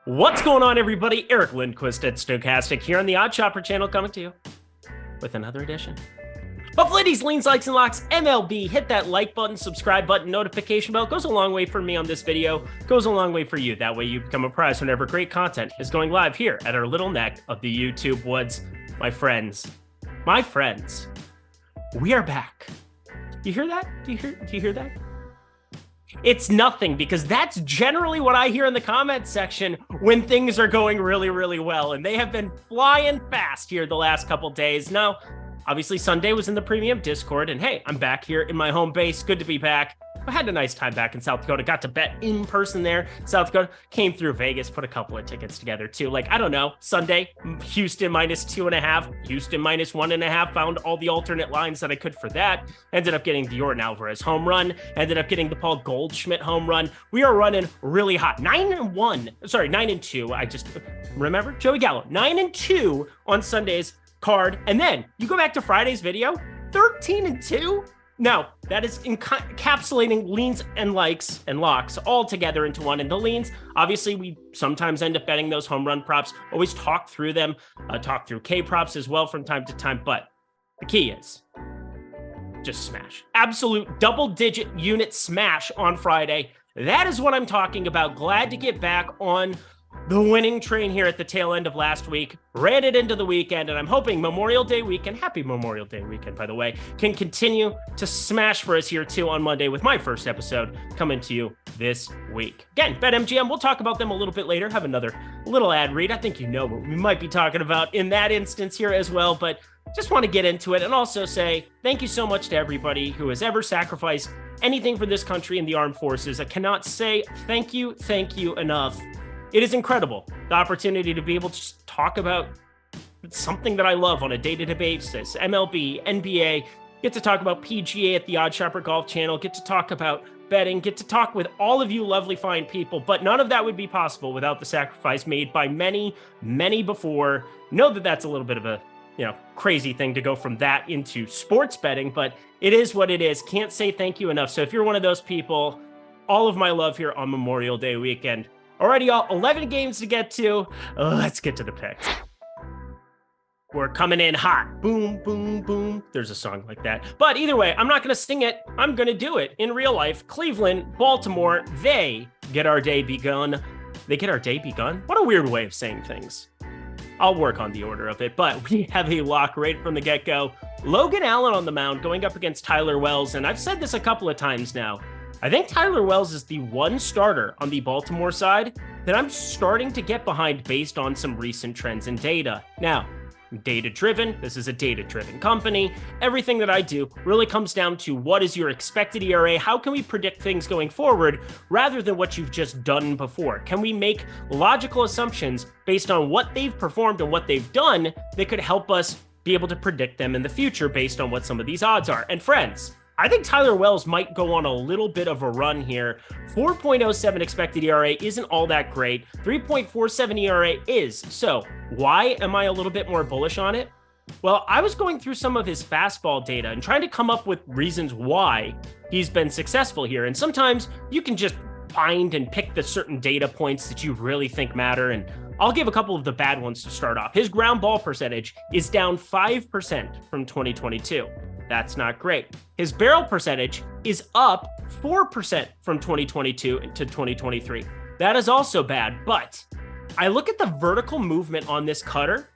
What's going on, everybody? Eric Lindquist at Stochastic here on the Odd Shopper channel, coming to you with another edition of Lindy's Leans, Likes, and Locks MLB. Hit that like button, subscribe button, notification bell. Goes a long way for me on this video. Goes a long way for you. That way you become apprised whenever great content is going live here at our little neck of the YouTube woods. My friends, we are back. You hear that? Do you hear that? It's nothing, because that's generally what I hear in the comments section when things are going really, really well. And they have been flying fast here the last couple days. Now, obviously Sunday was in the premium Discord, and hey, I'm back here in my home base. Good to be back. I had a nice time back in South Dakota. Got to bet in person there. South Dakota came through Vegas, put a couple of tickets together too. Like, I don't know, Sunday, Houston -2.5, Houston -1.5. Found all the alternate lines that I could for that. Ended up getting the Jordan Alvarez home run. Ended up getting the Paul Goldschmidt home run. We are running really hot. 9-2. I just remember Joey Gallo, 9-2 on Sunday's card. And then you go back to Friday's video, 13-2. Now, that is encapsulating leans and likes and locks all together into one. And the leans, obviously, we sometimes end up betting those home run props, always talk through them, talk through K props as well from time to time. But the key is just smash. Absolute double-digit unit smash on Friday. That is what I'm talking about. Glad to get back on the winning train here at the tail end of last week. Ran it into the weekend, and I'm hoping Memorial Day weekend, happy Memorial Day weekend, by the way, can continue to smash for us here too on Monday with my first episode coming to you this week. Again, BetMGM, we'll talk about them a little bit later, have another little ad read. I think you know what we might be talking about in that instance here as well, but just want to get into it and also say thank you so much to everybody who has ever sacrificed anything for this country and the armed forces. I cannot say thank you enough. It is incredible, the opportunity to be able to just talk about something that I love on a day-to-day basis. MLB, NBA, get to talk about PGA at the Odd Shopper Golf channel, get to talk about betting, get to talk with all of you lovely, fine people. But none of that would be possible without the sacrifice made by many, many before. Know that that's a little bit of a, crazy thing to go from that into sports betting, but it is what it is. Can't say thank you enough. So if you're one of those people, all of my love here on Memorial Day weekend. Alrighty, y'all, 11 games to get to. Let's get to the picks. We're coming in hot. Boom, boom, boom. There's a song like that. But either way, I'm not going to sing it. I'm going to do it in real life. Cleveland, Baltimore, they get our day begun. They get our day begun? What a weird way of saying things. I'll work on the order of it, but we have a lock right from the get-go. Logan Allen on the mound going up against Tyler Wells, and I've said this a couple of times now. I think Tyler Wells is the one starter on the Baltimore side that I'm starting to get behind based on some recent trends and data. Now, data-driven, this is a data-driven company. Everything that I do really comes down to what is your expected ERA? How can we predict things going forward rather than what you've just done before? Can we make logical assumptions based on what they've performed and what they've done that could help us be able to predict them in the future based on what some of these odds are? And friends, I think Tyler Wells might go on a little bit of a run here. 4.07 expected ERA isn't all that great. 3.47 ERA is. So why am I a little bit more bullish on it? Well, I was going through some of his fastball data and trying to come up with reasons why he's been successful here. And sometimes you can just find and pick the certain data points that you really think matter. And I'll give a couple of the bad ones to start off. His ground ball percentage is down 5% from 2022. That's not great. His barrel percentage is up 4% from 2022 to 2023. That is also bad, but I look at the vertical movement on this cutter.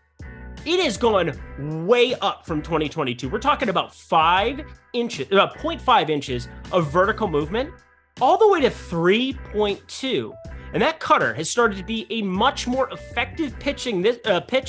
It is going way up from 2022. We're talking about 5 inches, 0.5 inches of vertical movement, all the way to 3.2. And that cutter has started to be a much more effective pitch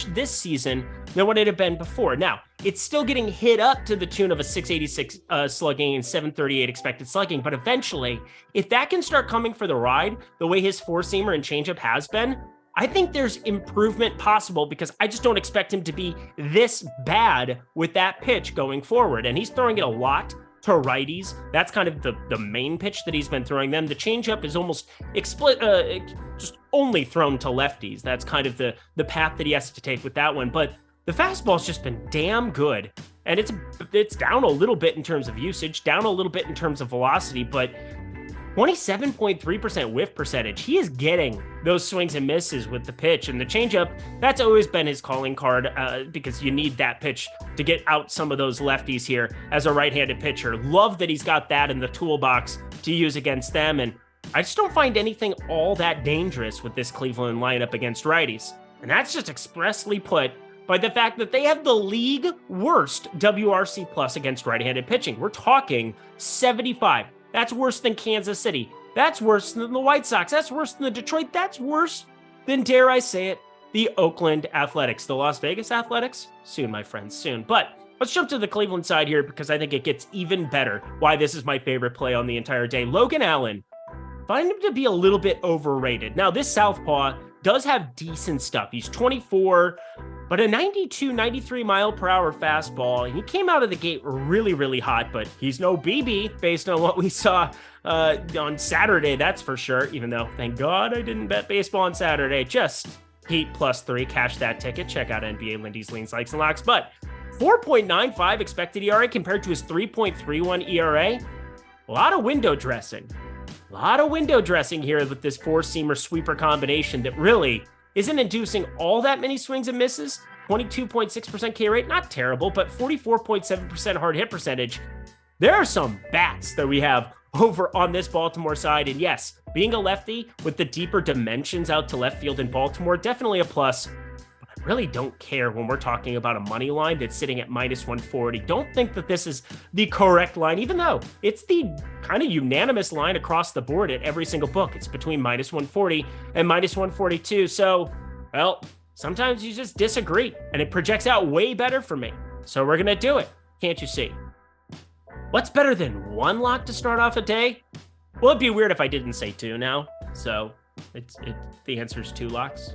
this season than what it had been before. Now, it's still getting hit up to the tune of a 686 slugging and 738 expected slugging, but eventually, if that can start coming for the ride, the way his four-seamer and changeup has been, I think there's improvement possible because I just don't expect him to be this bad with that pitch going forward. And he's throwing it a lot to righties. That's kind of the main pitch that he's been throwing them. The changeup is almost just only thrown to lefties. That's kind of the path that he has to take with that one. But the fastball's just been damn good. And it's down a little bit in terms of usage, down a little bit in terms of velocity, but 27.3% whiff percentage. He is getting those swings and misses with the pitch, and the changeup, that's always been his calling card because you need that pitch to get out some of those lefties here as a right-handed pitcher. Love that he's got that in the toolbox to use against them, and I just don't find anything all that dangerous with this Cleveland lineup against righties. And that's just expressly put by the fact that they have the league worst WRC plus against right-handed pitching. We're talking 75. That's worse than Kansas City. That's worse than the White Sox. That's worse than the Detroit. That's worse than, dare I say it, the Oakland Athletics. The Las Vegas Athletics? Soon, my friends, soon. But let's jump to the Cleveland side here because I think it gets even better why this is my favorite play on the entire day. Logan Allen, find him to be a little bit overrated. Now, this southpaw does have decent stuff. He's 24, but a 92, 93 mile per hour fastball. He came out of the gate really, really hot, but he's no BB based on what we saw on Saturday, that's for sure. Even though, thank God I didn't bet baseball on Saturday. Just Heat +3, cash that ticket. Check out NBA Lindy's Leans, Likes, and Locks. But 4.95 expected ERA compared to his 3.31 ERA. A lot of window dressing. A lot of window dressing here with this four-seamer sweeper combination that really isn't inducing all that many swings and misses. 22.6% K rate, not terrible, but 44.7% hard hit percentage. There are some bats that we have over on this Baltimore side. And yes, being a lefty with the deeper dimensions out to left field in Baltimore, definitely a plus. But I really don't care when we're talking about a money line that's sitting at -140. Don't think that this is the correct line, even though it's the kind of unanimous line across the board at every single book. It's between -140 and -142. So, well, sometimes you just disagree and it projects out way better for me. So we're going to do it. Can't you see? What's better than one lock to start off a day? Well, it'd be weird if I didn't say two now. So the answer is 2 locks.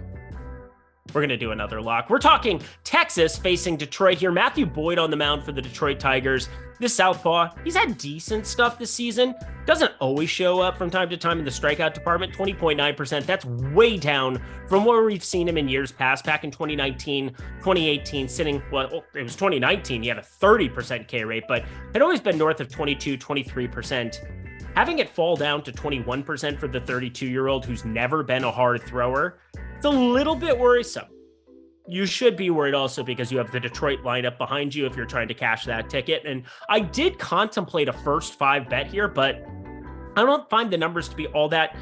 We're going to do another lock. We're talking Texas facing Detroit here. Matthew Boyd on the mound for the Detroit Tigers. This southpaw, he's had decent stuff this season. Doesn't always show up from time to time in the strikeout department, 20.9%. That's way down from where we've seen him in years past. Back in 2019, 2018, sitting, well, it was 2019, he had a 30% K rate, but had always been north of 22, 23%. Having it fall down to 21% for the 32-year-old who's never been a hard thrower, it's a little bit worrisome. You should be worried also because you have the Detroit lineup behind you if you're trying to cash that ticket. And I did contemplate a first 5 bet here, but I don't find the numbers to be all that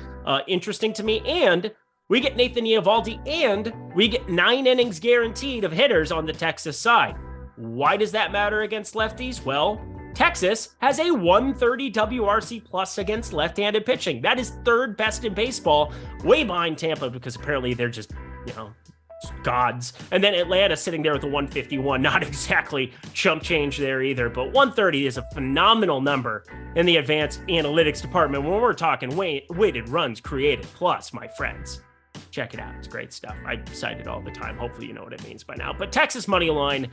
interesting to me. And we get Nathan Eovaldi and we get 9 innings guaranteed of hitters on the Texas side. Why does that matter against lefties? Well, Texas has a 130 WRC plus against left-handed pitching. That is 3rd best in baseball, way behind Tampa because apparently they're just, gods. And then Atlanta sitting there with a 151, not exactly chump change there either, but 130 is a phenomenal number in the advanced analytics department when we're talking weighted runs created plus, my friends. Check it out. It's great stuff. I cite it all the time. Hopefully you know what it means by now. But Texas money line,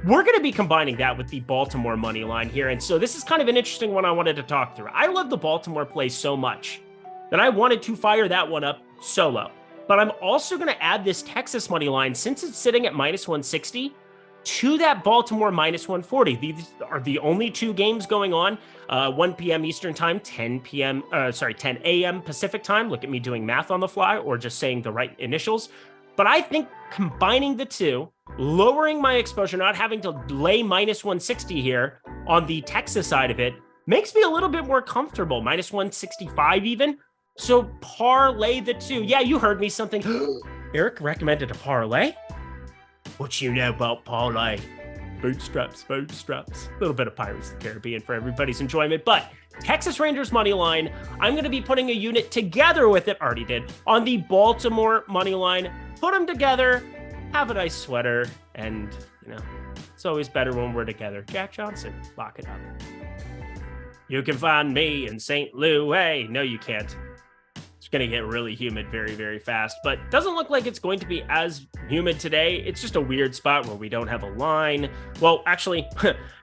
we're going to be combining that with the Baltimore money line here. And so this is kind of an interesting one I wanted to talk through. I love the Baltimore play so much that I wanted to fire that one up solo. But I'm also going to add this Texas money line, since it's sitting at -160, to that Baltimore -140. These are the only 2 games going on. 1 p.m. Eastern time, 10 a.m. Pacific time. Look at me doing math on the fly or just saying the right initials. But I think combining the 2, lowering my exposure, not having to lay -160 here on the Texas side of it, makes me a little bit more comfortable. -165 even. So parlay the 2. Yeah, you heard me something. Eric recommended a parlay? What you know about parlay? Bootstraps. A little bit of Pirates of the Caribbean for everybody's enjoyment. But Texas Rangers money line, I'm going to be putting a unit together with it, already did, on the Baltimore money line. Put them together, have a nice sweater, and, it's always better when we're together. Jack Johnson, lock it up. You can find me in St. Louis. No, you can't. It's going to get really humid very, very fast, but doesn't look like it's going to be as humid today. It's just a weird spot where we don't have a line. Well, actually,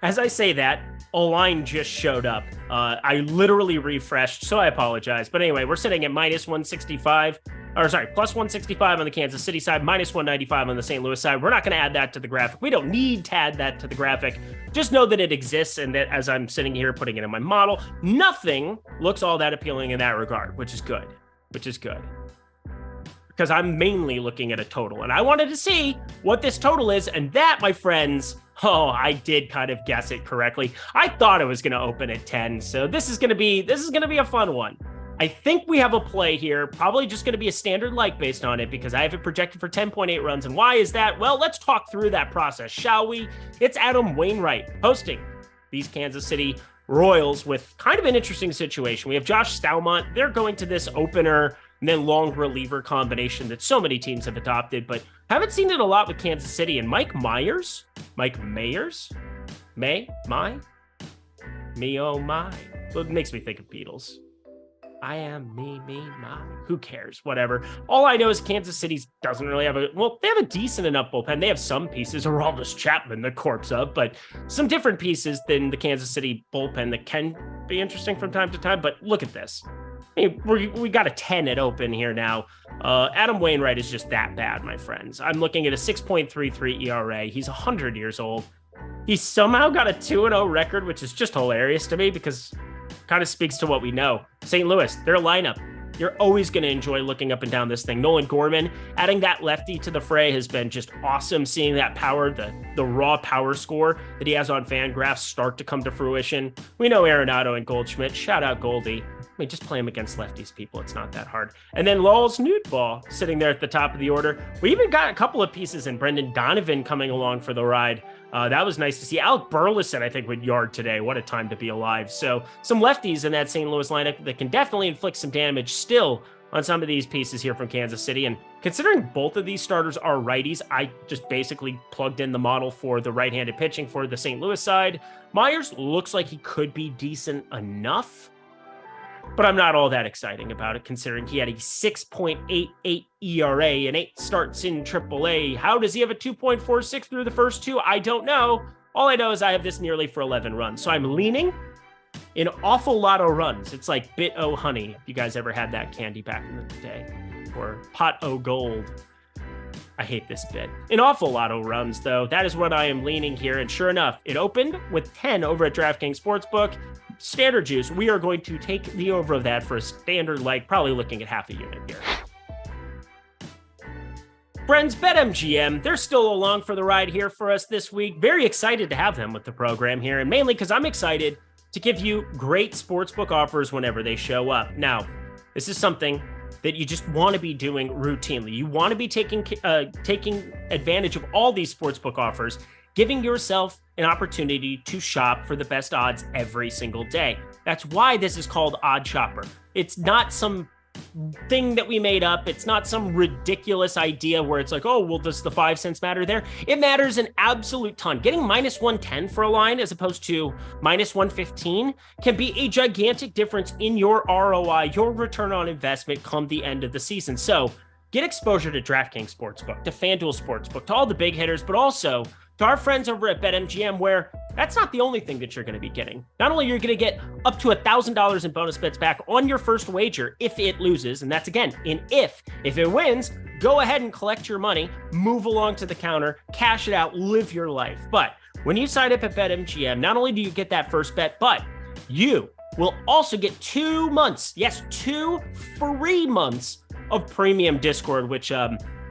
as I say that, a line just showed up. I literally refreshed, so I apologize. But anyway, we're sitting at -165. or sorry, plus 165 on the Kansas City side, minus 195 on the St. Louis side. We're not going to add that to the graphic. We don't need to add that to the graphic. Just know that it exists, and that as I'm sitting here putting it in my model, nothing looks all that appealing in that regard, which is good. Because I'm mainly looking at a total, and I wanted to see what this total is, and that, my friends, oh, I did kind of guess it correctly. I thought it was going to open at 10, so this is going to be a fun one. I think we have a play here, probably just going to be a standard like based on it, because I have it projected for 10.8 runs, and why is that? Well, let's talk through that process, shall we? It's Adam Wainwright hosting these Kansas City Royals with kind of an interesting situation. We have Josh Staumont. They're going to this opener and then long reliever combination that so many teams have adopted, but haven't seen it a lot with Kansas City. And Mike Mayers, me, oh my. Well, it makes me think of Beatles. I am me, my. Who cares? Whatever. All I know is Kansas City doesn't really have they have a decent enough bullpen. They have some pieces, Aroldis Chapman, the corpse of, but some different pieces than the Kansas City bullpen that can be interesting from time to time. But look at this. I mean, we got a 10 at open here now. Adam Wainwright is just that bad, my friends. I'm looking at a 6.33 ERA. He's 100 years old. He's somehow got a 2-0 record, which is just hilarious to me because it kind of speaks to what we know. St. Louis, their lineup. You're always going to enjoy looking up and down this thing. Nolan Gorman, adding that lefty to the fray has been just awesome. Seeing that power, the raw power score that he has on Fangraphs start to come to fruition. We know Arenado and Goldschmidt. Shout out Goldie. I mean, just play him against lefties, people. It's not that hard. And then Lowell's Newtball sitting there at the top of the order. We even got a couple of pieces in Brendan Donovan coming along for the ride. That was nice to see. Alec Burleson, I think, would yard today. What a time to be alive. So some lefties in that St. Louis lineup that can definitely inflict some damage still on some of these pieces here from Kansas City. And considering both of these starters are righties, I just basically plugged in the model for the right-handed pitching for the St. Louis side. Myers looks like he could be decent enough, but I'm not all that exciting about it, considering he had a 6.88 ERA and 8 starts in AAA. How does he have a 2.46 through the first 2? I don't know. All I know is I have this nearly for 11 runs. So I'm leaning an awful lot of runs. It's like Bit O Honey, if you guys ever had that candy back in the day, or Pot O Gold. I hate this bit. An awful lot of runs, though. That is what I am leaning here. And sure enough, it opened with 10 over at DraftKings Sportsbook. Standard juice, we are going to take the over of that for a standard like, probably looking at half a unit here. Friends, BetMGM, they're still along for the ride here for us this week. Very excited to have them with the program here, and mainly because I'm excited to give you great sportsbook offers whenever they show up. Now, this is something that you just want to be doing routinely. You want to be taking advantage of all these sportsbook offers, giving yourself an opportunity to shop for the best odds every single day. That's why this is called Odd Shopper. It's not some thing that we made up. It's not some ridiculous idea where it's like, oh, well, does the 5 cents matter there? It matters an absolute ton. Getting minus 110 for a line as opposed to minus 115 can be a gigantic difference in your ROI, your return on investment come the end of the season. So get exposure to DraftKings Sportsbook, to FanDuel Sportsbook, to all the big hitters, but also to our friends over at BetMGM, where that's not the only thing that you're going to be getting. Not only are you going to get up to $1,000 in bonus bets back on your first wager if it loses, and that's again in if it wins, go ahead and collect your money, move along to the counter, cash it out, live your life. But when you sign up at BetMGM, not only do you get that first bet, but you will also get 2 months, yes, 2 free months of premium Discord, which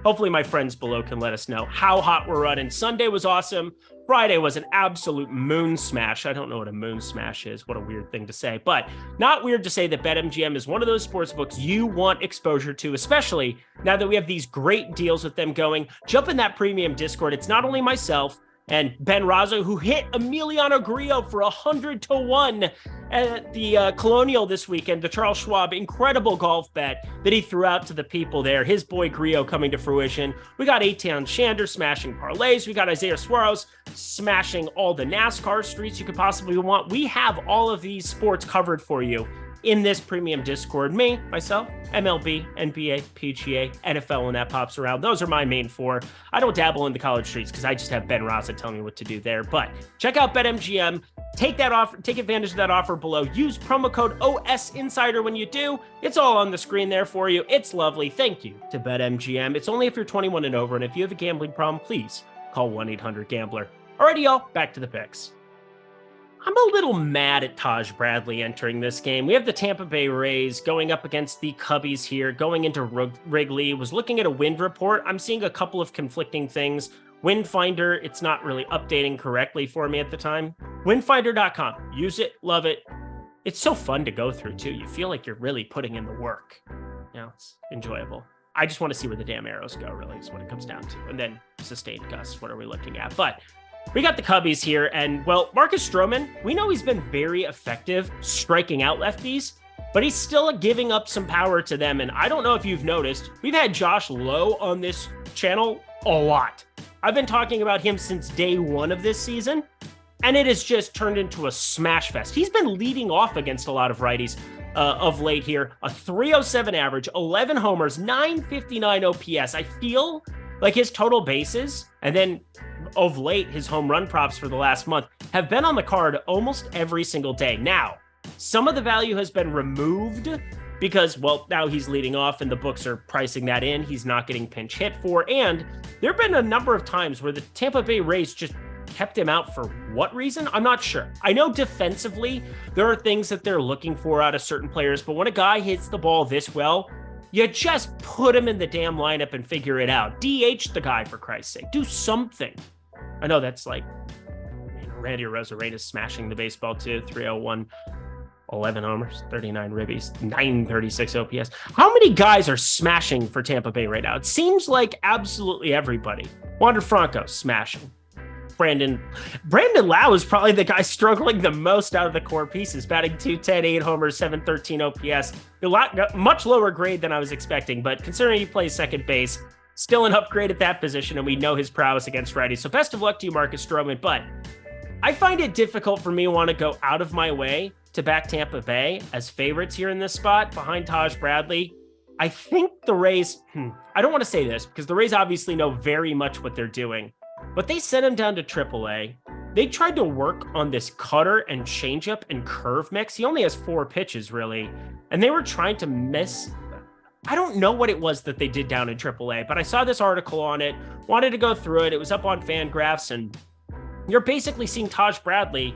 hopefully my friends below can let us know how hot we're running. Sunday was awesome. Friday was an absolute moon smash. I don't know what a moon smash is. What a weird thing to say, but not weird to say that BetMGM is one of those sports books you want exposure to, especially now that we have these great deals with them going. Jump in that premium Discord. It's not only myself and Ben Razzo, who hit Emiliano Grillo for 100-1 at the Colonial this weekend, the Charles Schwab incredible golf bet that he threw out to the people there. His boy Grillo coming to fruition. We got Etienne Shander smashing parlays. We got Isaiah Suarez smashing all the NASCAR streets you could possibly want. We have all of these sports covered for you in this premium Discord. Me, myself, MLB, NBA, PGA, NFL, when that pops around. Those are my main 4. I don't dabble in the college streets because I just have Ben Raza telling me what to do there. But check out BetMGM. Take that offer, take advantage of that offer below. Use promo code OSInsider when you do. It's all on the screen there for you. It's lovely. Thank you to BetMGM. It's only if you're 21 and over, and if you have a gambling problem, please call 1-800-GAMBLER. Alrighty, y'all, back to the picks. I'm a little mad at Taj Bradley entering this game. We have the Tampa Bay Rays going up against the Cubbies here, going into Wrigley. Was looking at a wind report. I'm seeing a couple of conflicting things. Windfinder, it's not really updating correctly for me at the time. Windfinder.com. Use it, love it. It's so fun to go through, too. You feel like you're really putting in the work. You know, it's enjoyable. I just want to see where the damn arrows go, really, is what it comes down to. And then sustained gusts, what are we looking at? But we got the Cubbies here, and, well, Marcus Stroman, we know he's been very effective striking out lefties, but he's still giving up some power to them. And I don't know if you've noticed, we've had Josh Lowe on this channel a lot. I've been talking about him since day one of this season, and it has just turned into a smash fest. He's been leading off against a lot of righties of late here. A 307 average, 11 homers, 959 OPS. I feel like his total bases, and then of late, his home run props for the last month have been on the card almost every single day. Now, some of the value has been removed because, well, now he's leading off and the books are pricing that in. He's not getting pinch hit for, and there have been a number of times where the Tampa Bay Rays just kept him out for what reason? I'm not sure. I know defensively, there are things that they're looking for out of certain players, but when a guy hits the ball this well, you just put him in the damn lineup and figure it out. DH the guy, for Christ's sake. Do something. I know that's like, Randy Arozarena smashing the baseball too. 301, 11 homers, 39 ribbies, 936 OPS. How many guys are smashing for Tampa Bay right now? It seems like absolutely everybody. Wander Franco smashing. Brandon Lau is probably the guy struggling the most out of the core pieces, batting 210, 8 homers, 713 OPS. Much lower grade than I was expecting, but considering he plays second base, still an upgrade at that position, and we know his prowess against righties. So best of luck to you, Marcus Stroman. But I find it difficult for me to want to go out of my way to back Tampa Bay as favorites here in this spot behind Taj Bradley. I think the Rays, I don't want to say this because the Rays obviously know very much what they're doing, but they sent him down to AAA. They tried to work on this cutter and changeup and curve mix. He only has 4 pitches, really, and they were trying to miss. I don't know what it was that they did down in AAA, but I saw this article on it, wanted to go through it. It was up on Fangraphs, and you're basically seeing Taj Bradley.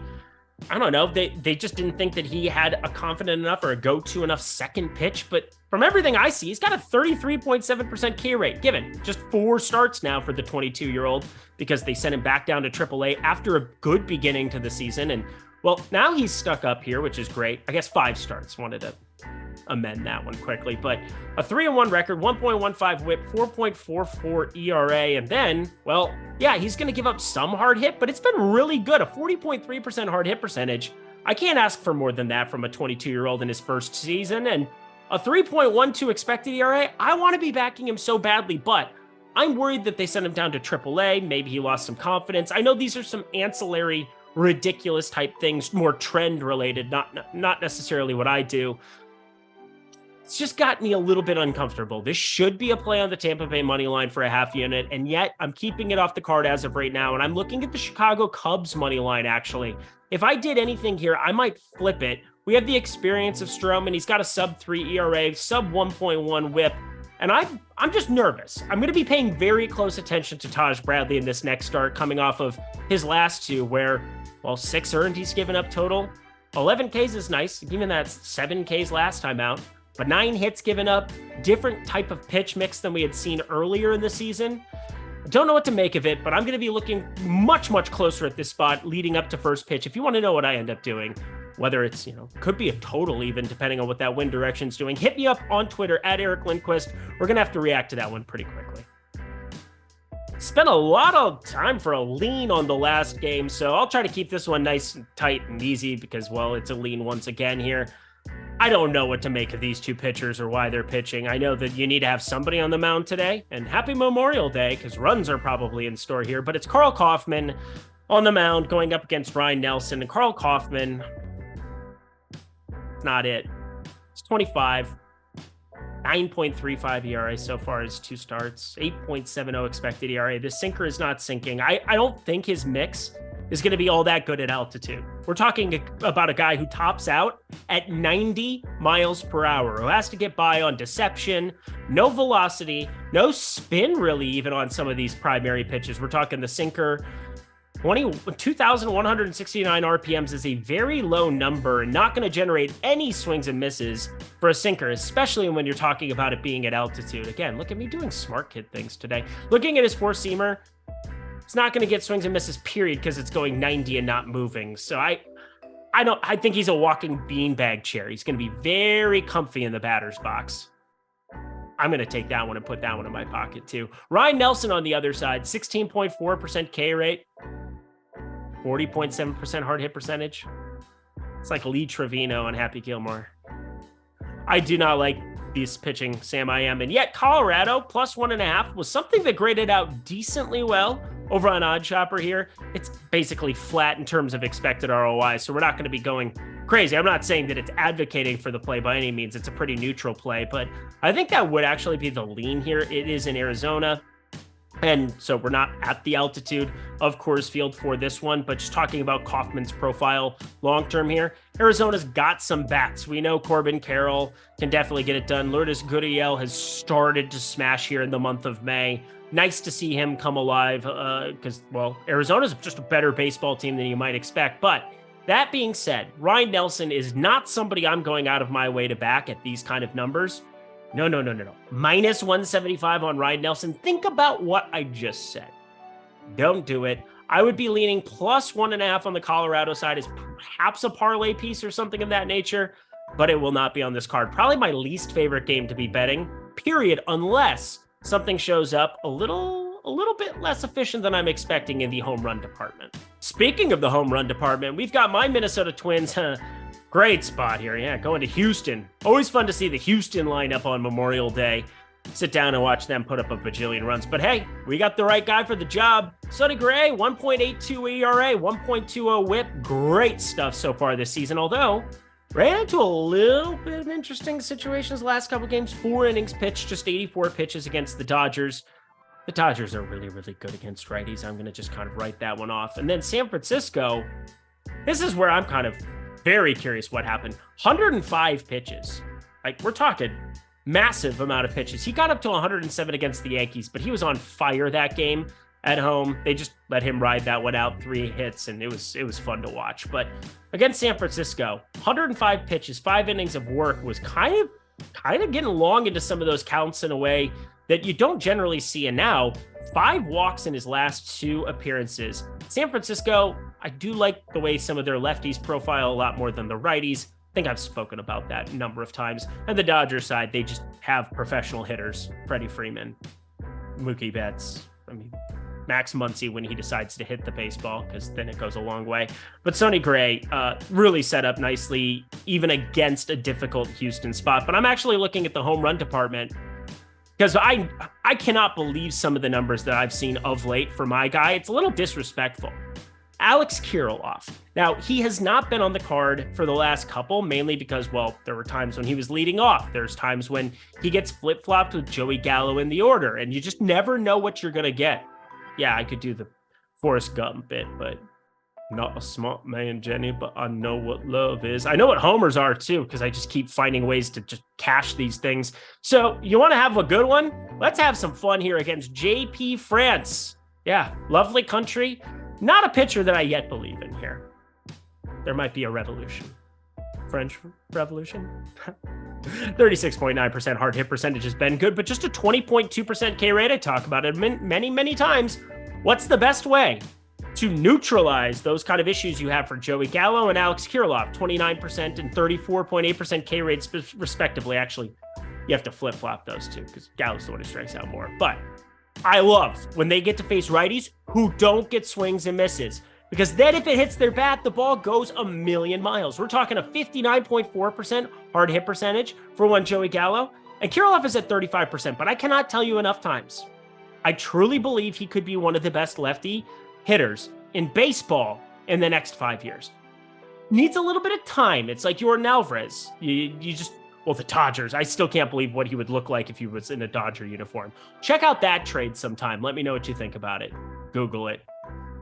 I don't know. They just didn't think that he had a confident enough or a go-to enough second pitch. But from everything I see, he's got a 33.7% K rate given. Just 4 starts now for the 22-year-old because they sent him back down to AAA after a good beginning to the season. And, well, now he's stuck up here, which is great. I guess 5 starts. Wanted to amend that one quickly, but a 3-1 record, 1.15 whip, 4.44 ERA. And then, well, yeah, he's going to give up some hard hit, but it's been really good. A 40.3% hard hit percentage. I can't ask for more than that from a 22-year-old in his first season. And a 3.12 expected ERA. I want to be backing him so badly, but I'm worried that they sent him down to AAA. Maybe he lost some confidence. I know these are some ancillary, ridiculous type things, more trend related, not necessarily what I do. It's just got me a little bit uncomfortable. This should be a play on the Tampa Bay money line for a half unit, and yet I'm keeping it off the card as of right now, and I'm looking at the Chicago Cubs money line, actually. If I did anything here, I might flip it. We have the experience of Stroman. He's got a sub-3 ERA, sub-1.1 whip, and I'm just nervous. I'm going to be paying very close attention to Taj Bradley in this next start, coming off of his last 2, where, well, 6 earned he's given up total. 11 Ks is nice, even that 7 Ks last time out. But 9 hits given up, different type of pitch mix than we had seen earlier in the season. Don't know what to make of it, but I'm going to be looking much, much closer at this spot leading up to first pitch. If you want to know what I end up doing, whether it's, could be a total even, depending on what that wind direction's doing, hit me up on Twitter at Eric Lindquist. We're going to have to react to that one pretty quickly. Spent a lot of time for a lean on the last game, so I'll try to keep this one nice and tight and easy because, well, it's a lean once again here. I don't know what to make of these 2 pitchers or why they're pitching. I know that you need to have somebody on the mound today, and happy Memorial Day because runs are probably in store here, but it's Carl Kaufman on the mound going up against Ryan Nelson, and Carl Kaufman, not it. It's 25, 9.35 ERA so far as 2 starts, 8.70 expected ERA. The sinker is not sinking. I don't think his mix is going to be all that good at altitude. We're talking about a guy who tops out at 90 miles per hour, who has to get by on deception, no velocity, no spin really even on some of these primary pitches. We're talking the sinker. 2,169 RPMs is a very low number and not going to generate any swings and misses for a sinker, especially when you're talking about it being at altitude. Again, look at me doing smart kid things today. Looking at his four-seamer, it's not going to get swings and misses, period, because it's going 90 and not moving. So I think he's a walking beanbag chair. He's going to be very comfy in the batter's box. I'm going to take that one and put that one in my pocket too. Ryan Nelson on the other side, 16.4% K rate, 40.7% hard hit percentage. It's like Lee Trevino and Happy Gilmore. I do not like this pitching, Sam I am. And yet Colorado plus 1.5 was something that graded out decently well over on OddsShopper here. It's basically flat in terms of expected ROI, so we're not going to be going crazy. I'm not saying that it's advocating for the play by any means. It's a pretty neutral play, but I think that would actually be the lean here. It is in Arizona, and so we're not at the altitude of Coors Field for this one, but just talking about Kaufman's profile long-term here, Arizona's got some bats. We know Corbin Carroll can definitely get it done. Lourdes Gurriel has started to smash here in the month of May. Nice to see him come alive because, well, Arizona's just a better baseball team than you might expect. But that being said, Ryan Nelson is not somebody I'm going out of my way to back at these kind of numbers. No. Minus 175 on Ryan Nelson. Think about what I just said. Don't do it. I would be leaning plus 1.5 on the Colorado side as perhaps a parlay piece or something of that nature, but it will not be on this card. Probably my least favorite game to be betting, period, unless something shows up a little bit less efficient than I'm expecting in the home run department. Speaking of the home run department, we've got my Minnesota Twins. Great spot here. Yeah, going to Houston. Always fun to see the Houston lineup on Memorial Day. Sit down and watch them put up a bajillion runs. But hey, we got the right guy for the job. Sonny Gray, 1.82 ERA, 1.20 whip. Great stuff so far this season, although ran into a little bit of interesting situations the last couple games. 4 innings pitched, just 84 pitches against the Dodgers. The Dodgers are really, really good against righties. I'm going to just kind of write that one off. And then San Francisco, this is where I'm kind of very curious what happened. 105 pitches. Like, we're talking massive amount of pitches. He got up to 107 against the Yankees, but he was on fire that game at home. They just let him ride that one out, 3 hits, and it was fun to watch. But against San Francisco, 105 pitches, 5 innings of work was kind of getting long into some of those counts in a way that you don't generally see. And now 5 walks in his last 2 appearances. San Francisco, I do like the way some of their lefties profile a lot more than the righties. I think I've spoken about that a number of times. And the Dodgers side, they just have professional hitters. Freddie Freeman, Mookie Betts, Max Muncy when he decides to hit the baseball, because then it goes a long way. But Sonny Gray really set up nicely, even against a difficult Houston spot. But I'm actually looking at the home run department, because I cannot believe some of the numbers that I've seen of late for my guy. It's a little disrespectful. Alex Kirilloff. Now, he has not been on the card for the last couple, mainly because, well, there were times when he was leading off. There's times when he gets flip-flopped with Joey Gallo in the order, and you just never know what you're going to get. Yeah, I could do the Forrest Gump bit, but not a smart man, Jenny, but I know what love is. I know what homers are, too, because I just keep finding ways to just cash these things. So you want to have a good one? Let's have some fun here against JP France. Yeah, lovely country. Not a pitcher that I yet believe in here. There might be a revolution. French Revolution? 36.9% hard hit percentage has been good, but just a 20.2% K rate. I talk about it many, many times. What's the best way to neutralize those kind of issues you have for Joey Gallo and Alex Kirilloff? 29% and 34.8% K rates respectively. Actually, you have to flip-flop those two because Gallo's the one who strikes out more. But I love when they get to face righties who don't get swings and misses, because then if it hits their bat, the ball goes a million miles. We're talking a 59.4% hard hit percentage for one Joey Gallo, and Kirilloff is at 35%, but I cannot tell you enough times. I truly believe he could be one of the best lefty hitters in baseball in the next 5 years. Needs a little bit of time. It's like Yordan Alvarez. Well, the Dodgers, I still can't believe what he would look like if he was in a Dodger uniform. Check out that trade sometime. Let me know what you think about it. Google it.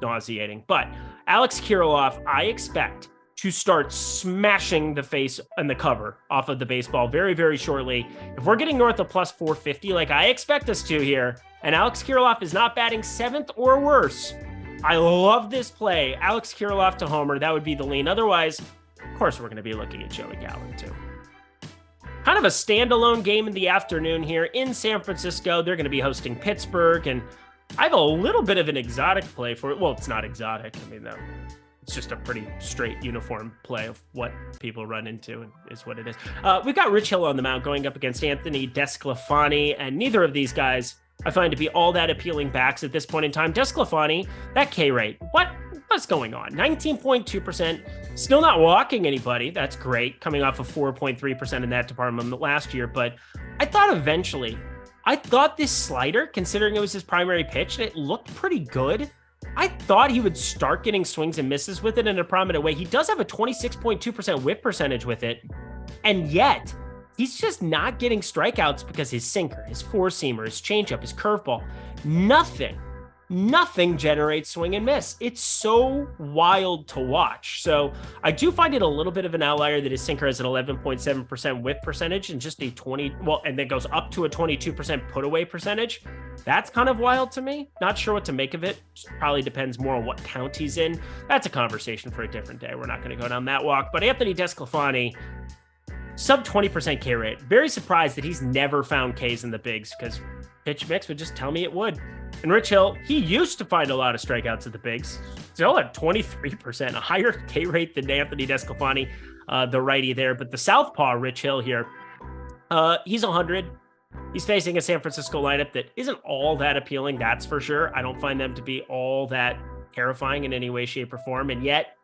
nauseating. But Alex Kirilloff, I expect to start smashing the face and the cover off of the baseball very, very shortly. If we're getting north of plus 450, like I expect us to here, and Alex Kirilloff is not batting 7th or worse, I love this play. Alex Kirilloff to homer, that would be the lean. Otherwise, of course, we're going to be looking at Joey Gallo too. Kind of a standalone game in the afternoon here in San Francisco. They're going to be hosting Pittsburgh, and I have a little bit of an exotic play for it. Well, it's not exotic. I mean, it's just a pretty straight uniform play of what people run into is what it is. We've got Rich Hill on the mound going up against Anthony DeSclafani, and neither of these guys I find to be all that appealing backs at this point in time. DeSclafani, that K rate, what's going on? 19.2%, still not walking anybody. That's great, coming off of 4.3% in that department last year. But I thought this slider, considering it was his primary pitch, and it looked pretty good. I thought he would start getting swings and misses with it in a prominent way. He does have a 26.2% whip percentage with it, and yet he's just not getting strikeouts because his sinker, his four-seamer, his changeup, his curveball, nothing generates swing and miss. It's so wild to watch. So I do find it a little bit of an outlier that his sinker has an 11.7% whip percentage and just and then goes up to a 22% put away percentage. That's kind of wild to me. Not sure what to make of it. Probably depends more on what count he's in. That's a conversation for a different day. We're not going to go down that walk. But Anthony DeSclafani, sub 20% K rate. Very surprised that he's never found Ks in the bigs, because pitch mix would just tell me it would. And Rich Hill, he used to find a lot of strikeouts at the bigs. Still at 23%, a higher K rate than Anthony DeSclafani, the righty there. But the southpaw Rich Hill here, he's 100. He's facing a San Francisco lineup that isn't all that appealing, that's for sure. I don't find them to be all that terrifying in any way, shape, or form. And yet,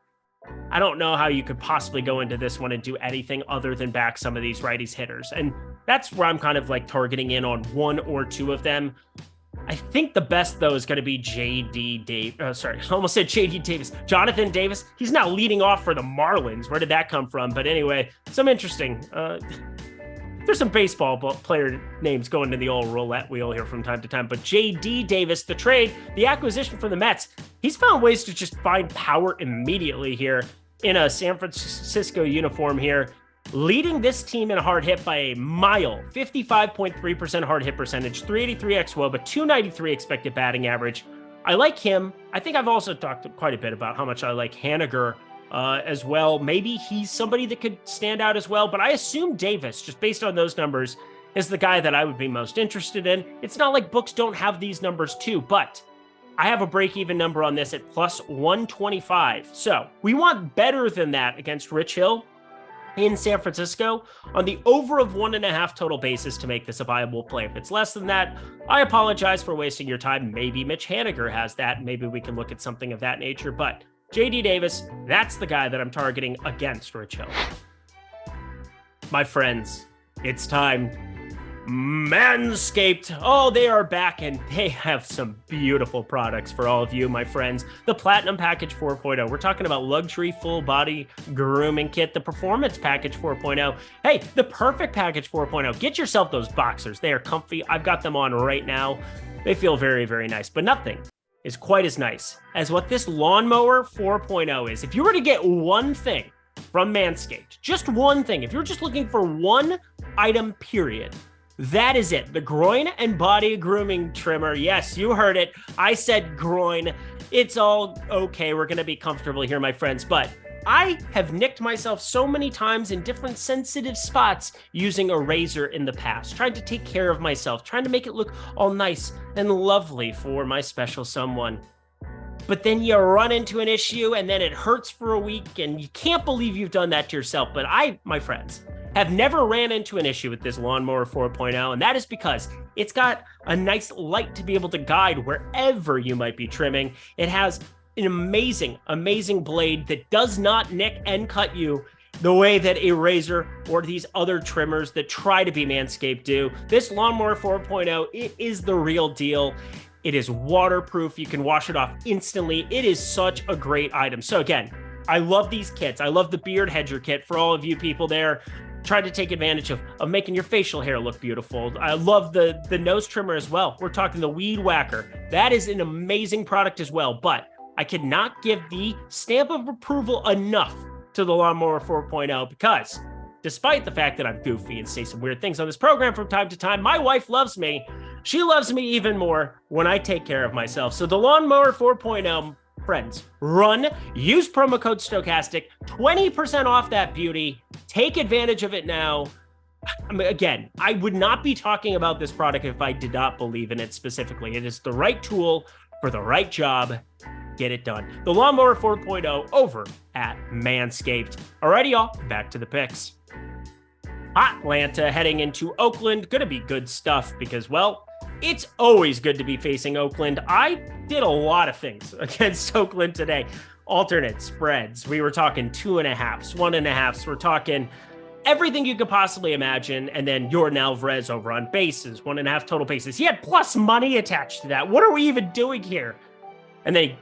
I don't know how you could possibly go into this one and do anything other than back some of these righties hitters. And that's where I'm kind of like targeting in on one or two of them. I think the best, though, is going to be Jonathan Davis. He's now leading off for the Marlins. Where did that come from? But anyway, some interesting... there's some baseball player names going to the old roulette wheel here from time to time. But J.D. Davis, the trade, the acquisition for the Mets, he's found ways to just find power immediately here in a San Francisco uniform here, leading this team in hard hit by a mile. 55.3% hard hit percentage, 383 xWOBA, 293 expected batting average. I like him. I think I've also talked quite a bit about how much I like Haniger as well. Maybe he's somebody that could stand out as well, but I assume Davis, just based on those numbers, is the guy that I would be most interested in. It's not like books don't have these numbers too, but I have a break-even number on this at plus 125. So we want better than that against Rich Hill in San Francisco on the over of 1.5 total bases to make this a viable play. If it's less than that, I apologize for wasting your time. Maybe Mitch Haniger has that. Maybe we can look at something of that nature, but J.D. Davis, that's the guy that I'm targeting against Rich Hill. My friends, it's time. Manscaped. Oh, they are back, and they have some beautiful products for all of you, my friends. The Platinum Package 4.0. We're talking about luxury full body grooming kit. The Performance Package 4.0. Hey, the Perfect Package 4.0. Get yourself those boxers. They are comfy. I've got them on right now. They feel very, very nice, but nothing is quite as nice as what this Lawnmower 4.0 is. If you were to get one thing from Manscaped, just one thing, if you're just looking for one item, period, that is it. The groin and body grooming trimmer. Yes, you heard it. I said groin. It's all okay. We're going to be comfortable here, my friends, but I have nicked myself so many times in different sensitive spots using a razor in the past, trying to take care of myself, trying to make it look all nice and lovely for my special someone. But then you run into an issue and then it hurts for a week and you can't believe you've done that to yourself. But I, my friends, have never ran into an issue with this Lawnmower 4.0, and that is because it's got a nice light to be able to guide wherever you might be trimming. It has an amazing blade that does not nick and cut you the way that a razor or these other trimmers that try to be Manscaped do. This Lawnmower 4.0, it is the real deal. It is waterproof. You can wash it off instantly. It is such a great item. So again, I love these kits. I love the Beard Hedger kit for all of you people there. Try to take advantage of making your facial hair look beautiful. I love the nose trimmer as well. We're talking the Weed Whacker. That is an amazing product as well, but I cannot give the stamp of approval enough to the Lawnmower 4.0 because despite the fact that I'm goofy and say some weird things on this program from time to time, my wife loves me. She loves me even more when I take care of myself. So the Lawnmower 4.0, friends, run, use promo code Stochastic, 20% off that beauty. Take advantage of it now. I mean, again, I would not be talking about this product if I did not believe in it specifically. It is the right tool for the right job. Get it done. The Lawnmower 4.0 over at Manscaped. Alrighty, y'all, back to the picks. Atlanta heading into Oakland. Gonna be good stuff because, well, it's always good to be facing Oakland. I did a lot of things against Oakland today. Alternate spreads. We were talking 2.5s, 1.5s. We're talking everything you could possibly imagine. And then Yordan Alvarez over on bases, 1.5 total bases. He had plus money attached to that. What are we even doing here? And then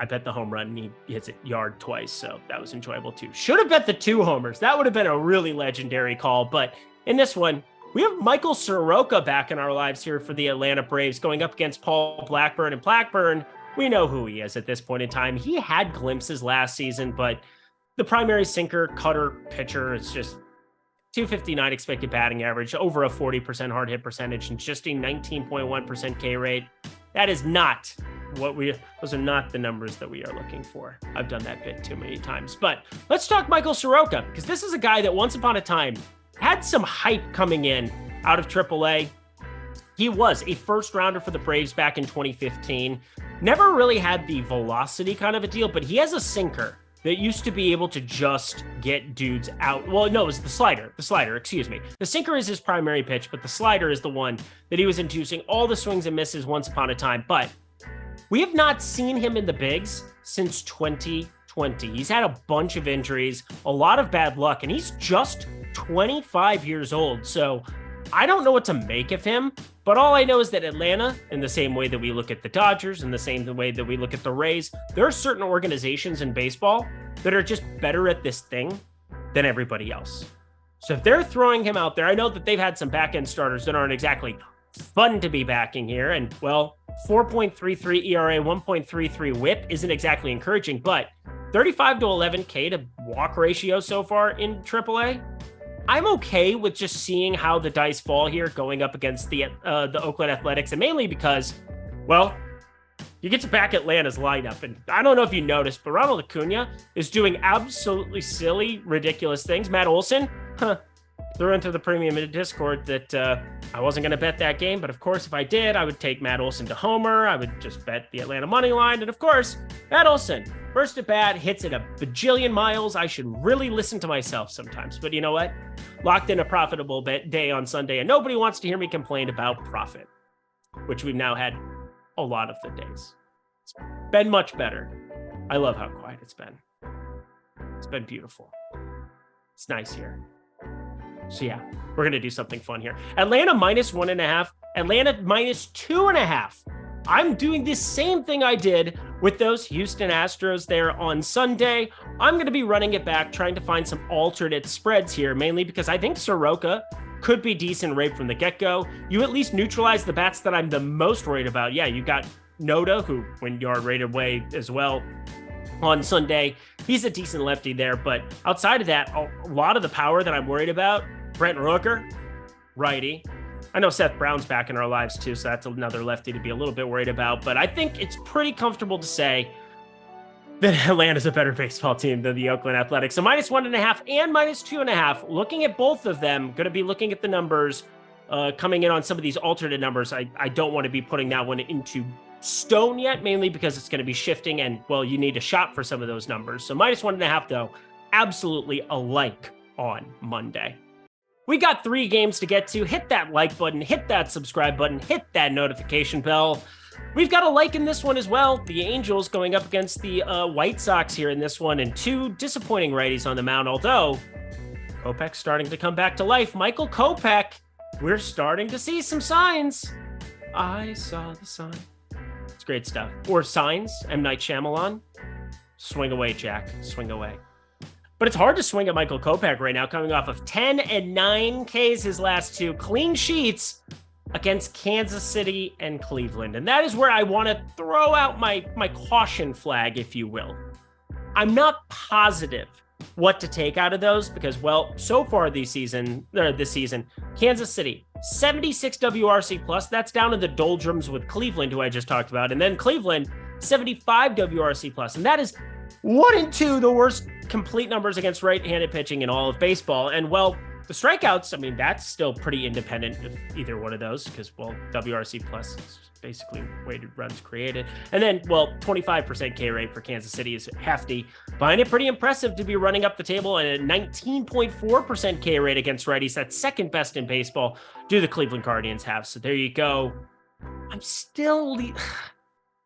I bet the home run and he hits it yard twice. So that was enjoyable too. Should have bet the 2 homers. That would have been a really legendary call. But in this one, we have Michael Soroka back in our lives here for the Atlanta Braves going up against Paul Blackburn. And Blackburn, we know who he is at this point in time. He had glimpses last season, but the primary sinker cutter pitcher is just 259 expected batting average, over a 40% hard hit percentage, and just a 19.1% K rate. That is not those are not the numbers that we are looking for. I've done that bit too many times. But let's talk Michael Soroka, because this is a guy that once upon a time had some hype coming in out of AAA. He was a first rounder for the Braves back in 2015. Never really had the velocity kind of a deal, but he has a sinker that used to be able to just get dudes out. Well, no, it was the slider, excuse me. The sinker is his primary pitch, but the slider is the one that he was inducing all the swings and misses once upon a time. But we have not seen him in the bigs since 2020. He's had a bunch of injuries, a lot of bad luck, and he's just 25 years old. So I don't know what to make of him, but all I know is that Atlanta, in the same way that we look at the Dodgers, in the same way that we look at the Rays, there are certain organizations in baseball that are just better at this thing than everybody else. So if they're throwing him out there, I know that they've had some back-end starters that aren't exactly fun to be backing here. And, well, 4.33 ERA, 1.33 whip isn't exactly encouraging, but 35 to 11 K to walk ratio so far in AAA. I'm okay with just seeing how the dice fall here going up against the Oakland Athletics, and mainly because, well, you get to back Atlanta's lineup, and I don't know if you noticed, but Ronald Acuna is doing absolutely silly, ridiculous things. Matt Olson, threw into the premium Discord that I wasn't going to bet that game, but of course, if I did, I would take Matt Olson to homer. I would just bet the Atlanta money line, and of course, Matt Olson, first at bat, hits it a bajillion miles. I should really listen to myself sometimes, but you know what? Locked in a profitable day on Sunday, and nobody wants to hear me complain about profit, which we've now had a lot of the days. It's been much better. I love how quiet it's been. It's been beautiful. It's nice here. So yeah, we're going to do something fun here. Atlanta minus 1.5, Atlanta minus 2.5. I'm doing the same thing I did with those Houston Astros there on Sunday. I'm going to be running it back, trying to find some alternate spreads here, mainly because I think Soroka could be decent right from the get-go. You at least neutralize the bats that I'm the most worried about. Yeah, you got Noda, who went yard rate away as well on Sunday. He's a decent lefty there, but outside of that, a lot of the power that I'm worried about, Brent Rooker, righty. I know Seth Brown's back in our lives too, so that's another lefty to be a little bit worried about, but I think it's pretty comfortable to say that Atlanta's a better baseball team than the Oakland Athletics. So minus 1.5 and minus 2.5. Looking at both of them, going to be looking at the numbers coming in on some of these alternate numbers. I don't want to be putting that one into stone yet, mainly because it's going to be shifting and, well, you need to shop for some of those numbers. So minus 1.5, though, absolutely alike on Monday. We got 3 games to get to. Hit that like button, hit that subscribe button, hit that notification bell. We've got a like in this one as well. The Angels going up against the White Sox here in this one, and 2 disappointing righties on the mound, although Kopech's starting to come back to life. Michael Kopech, we're starting to see some signs. I saw the sign. It's great stuff. Or Signs, M. Night Shyamalan. Swing away, Jack. Swing away. But it's hard to swing at Michael Kopech right now, coming off of 10 and 9 Ks his last 2. Clean sheets. against Kansas City and Cleveland. And that is where I want to throw out my caution flag, if you will. I'm not positive what to take out of those because, well, so far this season, Kansas City, 76 WRC plus. That's down in the doldrums with Cleveland, who I just talked about. And then Cleveland, 75 WRC plus. And that is 1 and 2, the worst complete numbers against right-handed pitching in all of baseball. And, well, the strikeouts, I mean, that's still pretty independent of either one of those because, well, WRC plus is basically weighted runs created. And then, well, 25% K rate for Kansas City is hefty. Find it pretty impressive to be running up the table and a 19.4% K rate against righties. That's second best in baseball. Do the Cleveland Guardians have? So there you go. I'm still...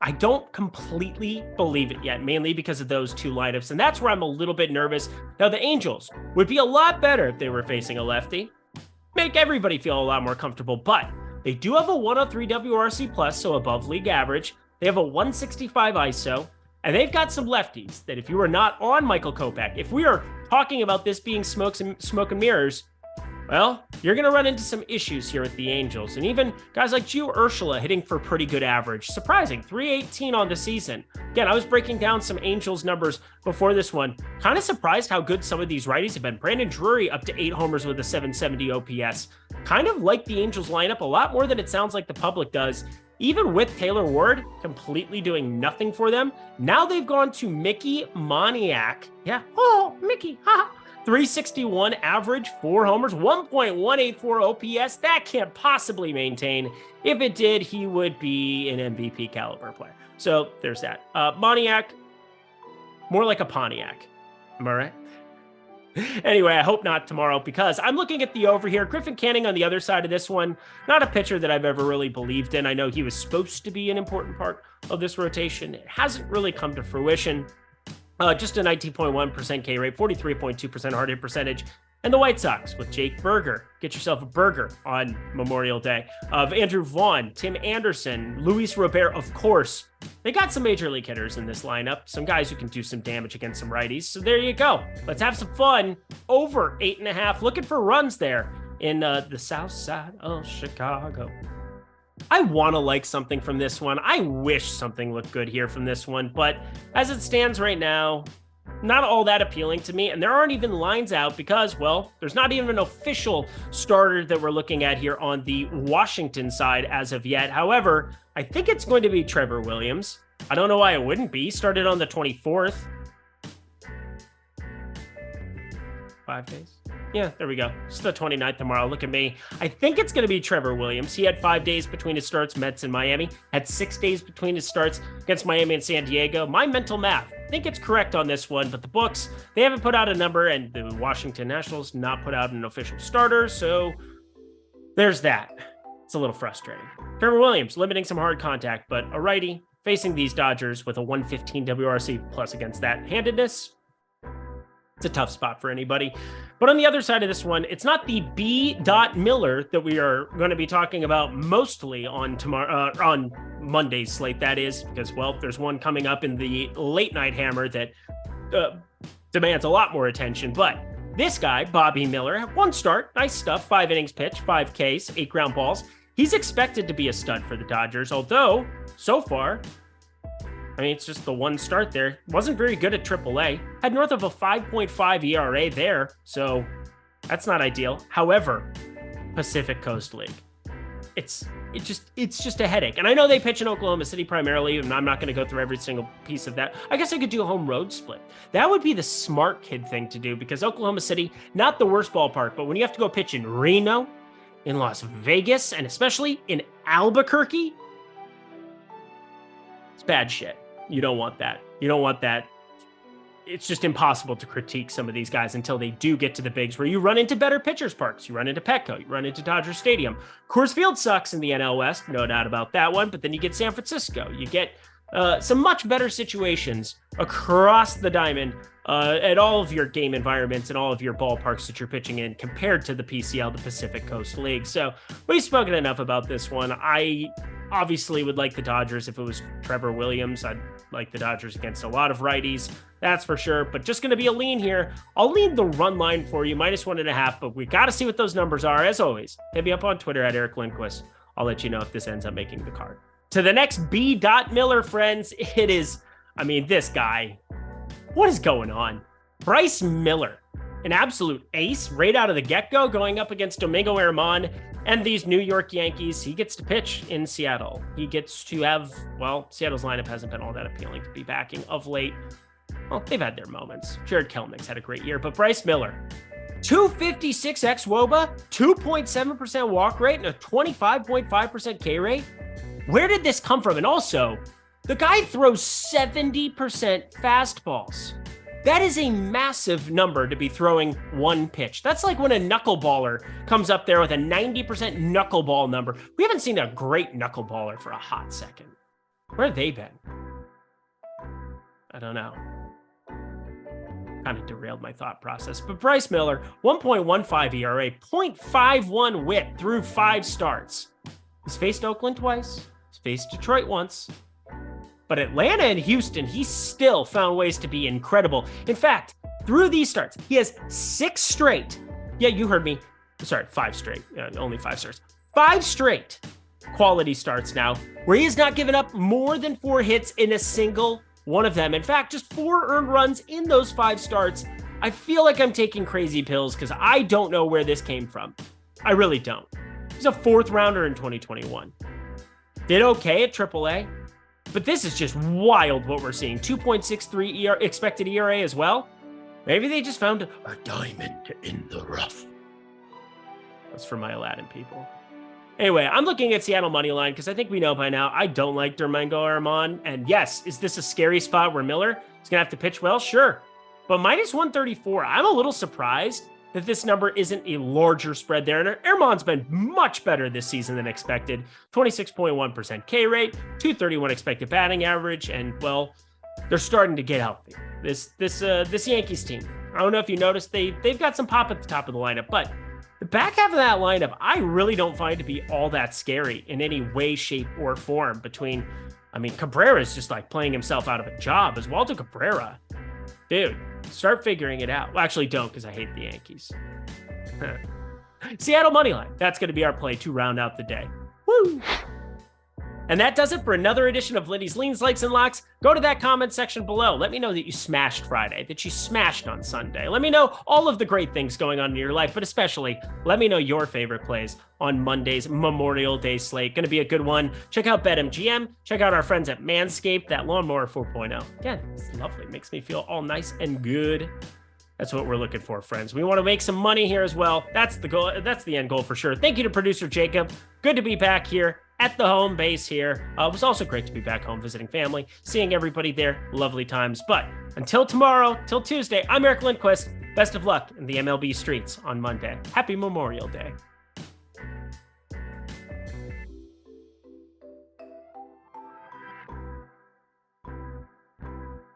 I don't completely believe it yet, mainly because of those two lineups, and that's where I'm a little bit nervous. Now, the Angels would be a lot better if they were facing a lefty. Make everybody feel a lot more comfortable, but they do have a 103 WRC plus, so above league average. They have a 165 ISO, and they've got some lefties that if you are not on Michael Kopech, if we are talking about this being smoke and mirrors, well, you're going to run into some issues here with the Angels. And even guys like Gio Urshela hitting for pretty good average. Surprising, 318 on the season. Again, I was breaking down some Angels numbers before this one. Kind of surprised how good some of these righties have been. Brandon Drury up to 8 homers with a 770 OPS. Kind of like the Angels lineup a lot more than it sounds like the public does. Even with Taylor Ward completely doing nothing for them, now they've gone to Mickey Moniak. Yeah, oh, Mickey, haha. 361 average, 4 homers, 1.184 OPS. That can't possibly maintain. If it did, he would be an MVP caliber player. So there's that. Moniak, more like a Pontiac. Am I right? Anyway, I hope not tomorrow because I'm looking at the over here. Griffin Canning on the other side of this one. Not a pitcher that I've ever really believed in. I know he was supposed to be an important part of this rotation. It hasn't really come to fruition. Just a 19.1% K rate, 43.2% hard hit percentage. And the White Sox with Jake Berger. Get yourself a burger on Memorial Day. Of Andrew Vaughn, Tim Anderson, Luis Robert, of course. They got some major league hitters in this lineup. Some guys who can do some damage against some righties. So there you go. Let's have some fun. Over 8.5. Looking for runs there in the south side of Chicago. I want to like something from this one. I wish something looked good here from this one, but as it stands right now, not all that appealing to me. And there aren't even lines out because, well, there's not even an official starter that we're looking at here on the Washington side as of yet. However, I think it's going to be Trevor Williams. I don't know why it wouldn't be. Started on the 24th. 5 days. Yeah, there we go. It's the 29th tomorrow. Look at me. I think it's going to be Trevor Williams. He had 5 days between his starts, Mets and Miami. Had 6 days between his starts against Miami and San Diego. My mental math, I think it's correct on this one, but the books, they haven't put out a number, and the Washington Nationals not put out an official starter, so there's that. It's a little frustrating. Trevor Williams limiting some hard contact, but a righty facing these Dodgers with a 115 WRC plus against that handedness. It's a tough spot for anybody. But on the other side of this one, it's not the B. Miller that we are going to be talking about mostly on tomorrow, on Monday's slate, that is, because, well, there's one coming up in the late night hammer that demands a lot more attention. But this guy, Bobby Miller, had 1 start, nice stuff, 5 innings pitched, 5 Ks, 8 ground balls. He's expected to be a stud for the Dodgers, although so far, I mean, it's just the 1 start there. Wasn't very good at AAA. Had north of a 5.5 ERA there, so that's not ideal. However, Pacific Coast League, it's just a headache. And I know they pitch in Oklahoma City primarily, and I'm not going to go through every single piece of that. I guess I could do a home road split. That would be the smart kid thing to do because Oklahoma City, not the worst ballpark, but when you have to go pitch in Reno, in Las Vegas, and especially in Albuquerque, it's bad shit. You don't want that. You don't want that. It's just impossible to critique some of these guys until they do get to the bigs where you run into better pitchers parks. You run into Petco. You run into Dodger Stadium. Coors Field sucks in the NL West. No doubt about that one. But then you get San Francisco. You get some much better situations across the diamond at all of your game environments and all of your ballparks that you're pitching in compared to the PCL, the Pacific Coast League. So we've spoken enough about this one. I obviously would like the Dodgers if it was Trevor Williams. I'd like the Dodgers against a lot of righties, that's for sure. But just going to be a lean here. I'll lean the run line for you, -1.5, but we got to see what those numbers are. As always, hit me up on Twitter at Eric Lindquist. I'll let you know if this ends up making the card. To the next B. Miller, friends, it is, I mean, this guy, what is going on? Bryce Miller, an absolute ace right out of the get-go, going up against Domingo Germán and these New York Yankees. He gets to pitch in Seattle. He gets to have, well, Seattle's lineup hasn't been all that appealing to be backing of late. Well, they've had their moments. Jared Kelenich's had a great year, but Bryce Miller, 256 xWOBA, 2.7% walk rate, and a 25.5% K rate. Where did this come from? And also, the guy throws 70% fastballs. That is a massive number to be throwing one pitch. That's like when a knuckleballer comes up there with a 90% knuckleball number. We haven't seen a great knuckleballer for a hot second. Where have they been? I don't know. Kind of derailed my thought process. But Bryce Miller, 1.15 ERA, 0.51 whip through 5 starts. He's faced Oakland twice. He's faced Detroit once. But Atlanta and Houston, he still found ways to be incredible. In fact, through these starts, he has 6 straight. Yeah, you heard me. Sorry, 5 straight. Only 5 starts. 5 straight quality starts now, where he has not given up more than 4 hits in a single one of them. In fact, just 4 earned runs in those 5 starts. I feel like I'm taking crazy pills because I don't know where this came from. I really don't. He's a 4th rounder in 2021. Did okay at AAA. But this is just wild what we're seeing. 2.63 expected ERA as well. Maybe they just found a diamond in the rough. That's for my Aladdin people. Anyway, I'm looking at Seattle money line because I think we know by now I don't like Domingo Germán. And yes, is this a scary spot where Miller is going to have to pitch well? Sure. But minus 134, I'm a little surprised that this number isn't a larger spread there. And Germán's been much better this season than expected. 26.1% K rate, 231 expected batting average, and well, they're starting to get healthy. This Yankees team, I don't know if you noticed, they've got some pop at the top of the lineup, but the back half of that lineup, I really don't find to be all that scary in any way, shape, or form. Between, I mean, Cabrera's just like playing himself out of a job. As Walter Cabrera, dude, start figuring it out. Well, actually don't, because I hate the Yankees. Seattle moneyline. That's going to be our play to round out the day. Woo! And that does it for another edition of Lindy's Leans, Likes, and Locks. Go to that comment section below. Let me know that you smashed Friday, that you smashed on Sunday. Let me know all of the great things going on in your life, but especially let me know your favorite plays on Monday's Memorial Day slate. Going to be a good one. Check out BetMGM. Check out our friends at Manscaped, that Lawnmower 4.0. Again, it's lovely. It makes me feel all nice and good. That's what we're looking for, friends. We want to make some money here as well. That's the goal. That's the end goal for sure. Thank you to producer Jacob. Good to be back here at the home base here. It was also great to be back home visiting family, seeing everybody there. Lovely times. But until tomorrow, till Tuesday, I'm Eric Lindquist. Best of luck in the MLB streets on Monday. Happy Memorial Day.